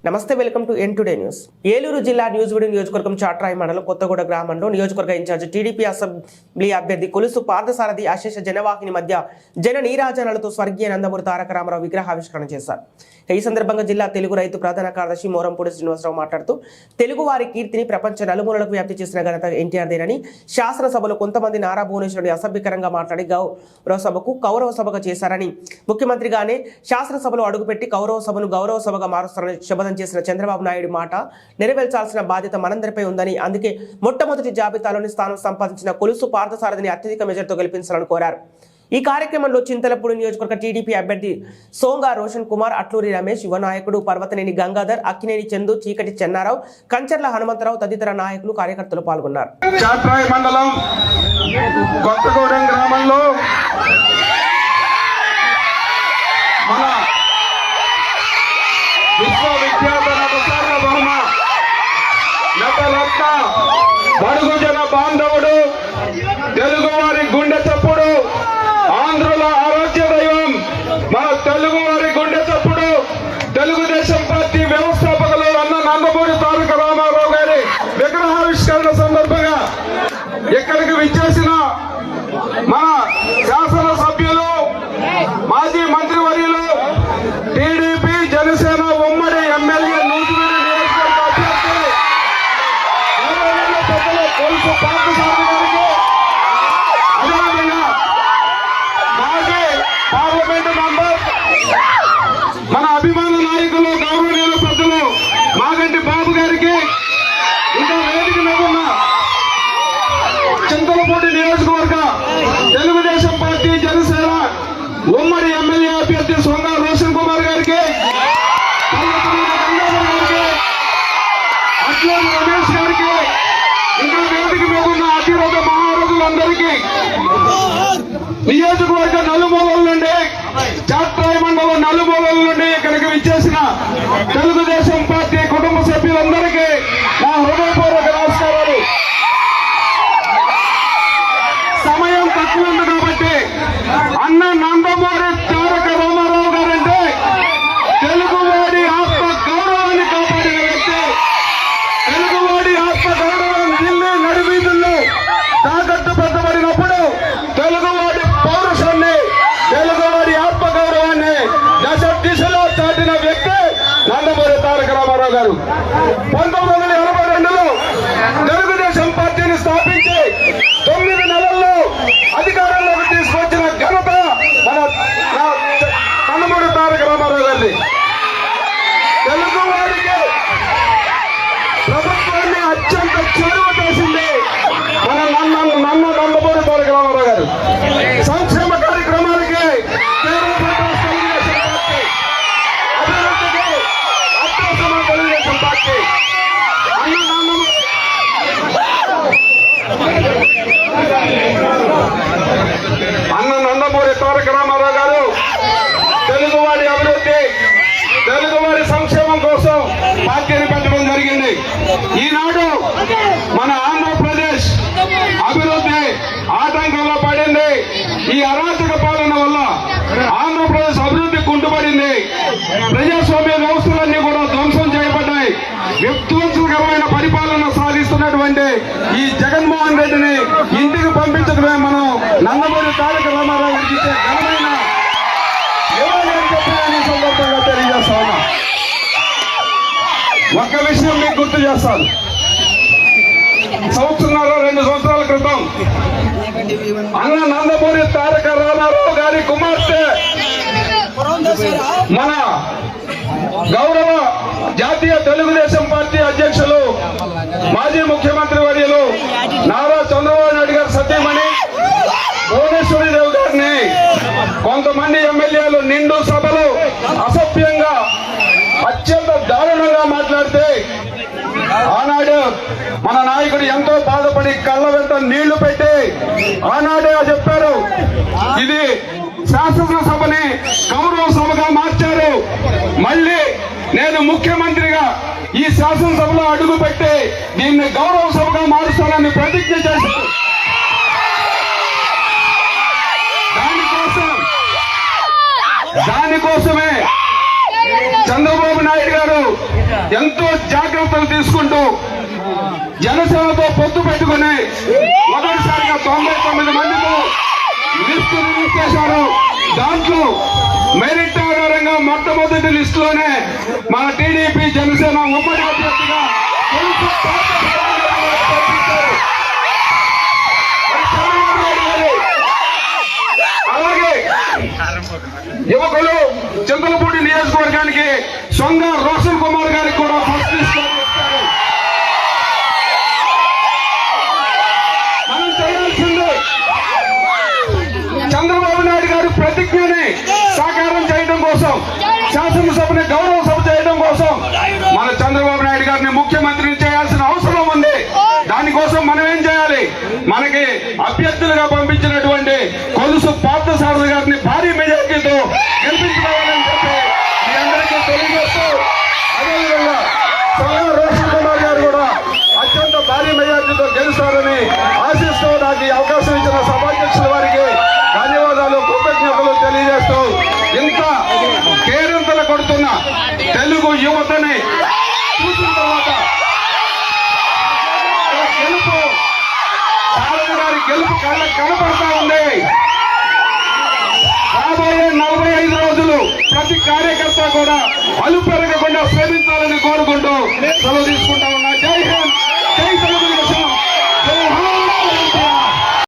నమస్తే, welcome to N today news. Eluru జిల్లా న్యూజివీడు నియోజకవర్గం చాట్రాయి మండలం కొత్తగూడ గ్రామంలో నియోజకవర్గ ఇన్ఛార్జ్ టీడీపీ అసెంబ్లీ అభ్యర్థి కొలుసు పార్థసారథి అశేష జనవాహిని మధ్య జన నీరాజనాలతో స్వర్గీయ నందమూరి తారక రామారావు విగ్రహావిష్కరణ చేశారు. ఈ సందర్భంగా జిల్లా తెలుగు రైతు ప్రధాన కార్యదర్శి మోరంపూడి శ్రీనివాసరావు మాట్లాడుతూ తెలుగు వారి కీర్తిని ప్రపంచ నలుమూలలకు వ్యాప్తి చేసిన ఘనత ఎన్టీఆర్దేనని, శాసనసభలో కొంతమంది నారా భువనేశ్వరుని అసభ్యకరంగా మాట్లాడి గౌరవ సభకు కౌరవ సభగా చేశారని, ముఖ్యమంత్రిగానే శాసనసభలో అడుగుపెట్టి కౌరవ సభను గౌరవ సభగా మారుస్తారని శపథం చేసిన చంద్రబాబు నాయుడు మాట నెరవేర్చాల్సిన బాధ్యత మనందరిపై ఉందని, అందుకే మొట్టమొదటి జాబితాలోని స్థానం సంపాదించిన కొలుసు పార్థసారథిని అత్యధిక మెజార్టీతో గెలిపించాలని కోరారు. ఈ కార్యక్రమంలో చింతలపూడి నియోజకవర్గ టీడీపీ అభ్యర్థి సోంగా రోషన్ కుమార్, అట్లూరి రమేష్, యువ నాయకుడు పర్వతనేని గంగాధర్, అక్కినేని చందు, చీకటి చెన్నారావు, కంచర్ల హనుమంతరావు తదితర నాయకులు కార్యకర్తలు పాల్గొన్నారు. చాట్రాయి మండలం కొత్తగూడెం గ్రామంలో మన విశ్వవిఖ్యాత నటసార్వభౌమ నటరత్న బడుగు జన బాంధవుడు, తెలుగువారి గుండె చప్పుడు, ఆంధ్రుల ఆరోగ్య దైవం, మన తెలుగువారి గుండె చప్పుడు, తెలుగుదేశం పార్టీ వ్యవస్థాపకులు అన్న నందమూరి తారక రామారావు గారి విగ్రహావిష్కరణ సందర్భంగా ఇక్కడికి విచ్చేసిన మన శాసన సభ్యులు, మాజీ మంత్రివర్యులు, టీడీపీ జనసేన ఉమ్మడి ఎమ్మెల్యే నూజివీడు నియోజకవర్గ అభ్యర్థి కొలుసు పార్థసారథి గారికి, అదేవిధంగా మాజీ పార్లమెంటు మెంబర్, మన అభిమాన నాయకులు, గౌరవనీయుల పెద్దలు మాగంటి బాబు గారికి, ఇంకా వేదిక మీద ఉన్న చింతలపూడి నియోజకవర్గ తెలుగుదేశం పార్టీ జనసేన ఉమ్మడి ఎమ్మెల్యే అభ్యర్థి సోంగా రోషన్ కుమార్ గారికి, అట్లూరి రమేష్ గారికి, ఇంకా వేదిక మీద ఉన్న అతిరథ మహారథులందరికీ, నియోజకవర్గ నలుమూలల నుండి, చాట్రాయి మండలం నలుమూలల నుండి ఇక్కడికి విచ్చేసిన తెలుగుదేశం పార్టీ కుటుంబ సభ్యులందరికీ నా హృదయపూర్వక నమస్కారాలు. సమయం తక్కువ ఉంది కాబట్టి అన్న నందమూరి తారక రామారావు గారంటే తెలుగువాడి ఆత్మ గౌరవాన్ని కాపాడిన వ్యక్తి. తెలుగువాడి ఆత్మ గౌరవం ఢిల్లీ నడివీధుల్లో తాకట్టు పెట్టబడినప్పుడు తెలుగువాడి పౌరుషాన్ని, తెలుగువాడి ఆత్మ గౌరవాన్ని దశ దిశలో చాటిన వ్యక్తి నందమూరి తారక రామారావు గారు. 1982లో తెలుగుదేశం పార్టీని స్థాపించి 9 నెలల్లో అధికారంలోకి తీసుకొచ్చిన ఘనత మన నందమూరి తారక రామారావు గారిని. తెలుగువారికి ప్రభుత్వాన్ని అత్యంత చేరువ చేసింది మన నందమూరి తారక రామారావు గారు. సంక్షేమ కార్యక్రమాలకి, అభివృద్ధికి అత్యవసరమైన తెలుగుదేశం పార్టీ అన్న నందమూరి తారక రామారావు గారు తెలుగువాడి అభివృద్ధి, తెలుగువాడి సంక్షేమం కోసం పార్టీని పెట్టడం జరిగింది. ఈనాడు మన ఆంధ్రప్రదేశ్ అభివృద్ధి ఆటంకంలో పడింది. ఈ అరాచక పాలన వల్ల ఆంధ్రప్రదేశ్ అభివృద్ధి కుంటుపడింది. ప్రజాస్వామ్య వ్యవస్థలన్నీ కూడా ధ్వంసం చేయబడ్డాయి. విధ్వంసకరమైన పరిపాలన సాధిస్తున్నటువంటి ఈ జగన్మోహన్ రెడ్డిని ఇంటికి పంపించడమే మనం నందమూరి తారక రామారావు గారికి ఇచ్చే ఘనమైన సందర్భంగా తెలియజేస్తా ఉన్నా. ఒక్క విషయం మీకు గుర్తు చేస్తాను. 2 సంవత్సరాల క్రితం అన్న నందమూరి తారక రామారావు గారి కుమార్తె, మన గౌరవ జాతీయ తెలుగుదేశం పార్టీ అధ్యక్షులు, మాజీ ముఖ్యమంత్రి వర్యులు నారా చంద్రబాబు నాయుడు గారి సత్యమణి భువనేశ్వరి దేవి గారిని కొంతమంది ఎమ్మెల్యేలు నిండు సభలో అసభ్యంగా, అత్యంత దారుణంగా మాట్లాడితే ఆనాడు మన నాయకుడు ఎంతో బాధపడి కళ్ళ వెంట నీళ్లు పెట్టి ఆనాడే చెప్పారు, ఇది శాసనసభని గౌరవ సభగా మార్చారు. మళ్ళీ నేను ముఖ్యమంత్రిగా ఈ శాసనసభలో అడుగుపెట్టి దీన్ని గౌరవ సభగా మారుస్తానని ప్రతిజ్ఞ చేశారు. దానికోసమే చంద్రబాబు నాయుడు గారు ఎంతో జాగ్రత్తలు తీసుకుంటూ జనసేనతో పొత్తు పెట్టుకుని మొదటిసారిగా 99 మందితో లిస్టు రిలీజ్ చేశారు. దాంట్లో మెరిట్ ఆధారంగా మొట్టమొదటి లిస్టులోనే మన టీడీపీ జనసేన ఉమ్మడి అభ్యర్థిగా అలాగే యువకులు చింతలపూడి నియోజకవర్గానికి సొంగ రోషన్ కుమార్ గారికి కూడా ఫస్ట్ లిస్ట్ ఇస్తారు. మనం చేయాల్సింది చంద్రబాబు నాయుడు గారి ప్రతిజ్ఞని సాకారం చేయడం కోసం, శాసనసభని గౌరవ సభ చేయడం కోసం మన చంద్రబాబు నాయుడు గారిని ముఖ్యమంత్రిని చేయాల్సిన అవసరం ఉంది. దానికోసం మనం ఏం చేయాలి? మనకి అభ్యర్థులుగా పంపించినటువంటి కొలుసు పార్థసారథి గారిని భారీ మెజార్టీతో గెలిపించుకోవాలని చెప్పి మీ అందరికీ తెలియజేస్తూ, అదేవిధంగా సోదరు రోషన్ కుమార్ గారు కూడా అత్యంత భారీ మెజార్టీతో గెలుస్తారని ఆశిస్తూ నాకు ఈ అవకాశం ఇచ్చిన సభాధ్యక్షుల వారికి ధన్యవాదాలు, కృతజ్ఞతలు తెలియజేస్తూ, ఇంత కేరింతలు కొడుతున్న తెలుగు యువతని చూసిన తర్వాత గెలుపు సారథి గారి గెలుపు కళ్ళకు కనపడతా ఉంది. రాబోయే 45 రోజులు ప్రతి కార్యకర్త కూడా అలుపెరగకుండా శ్రమించాలని కోరుకుంటూ సెలవు తీసుకుంటా ఉన్నా. జై హింద్, జై తెలంగాణ.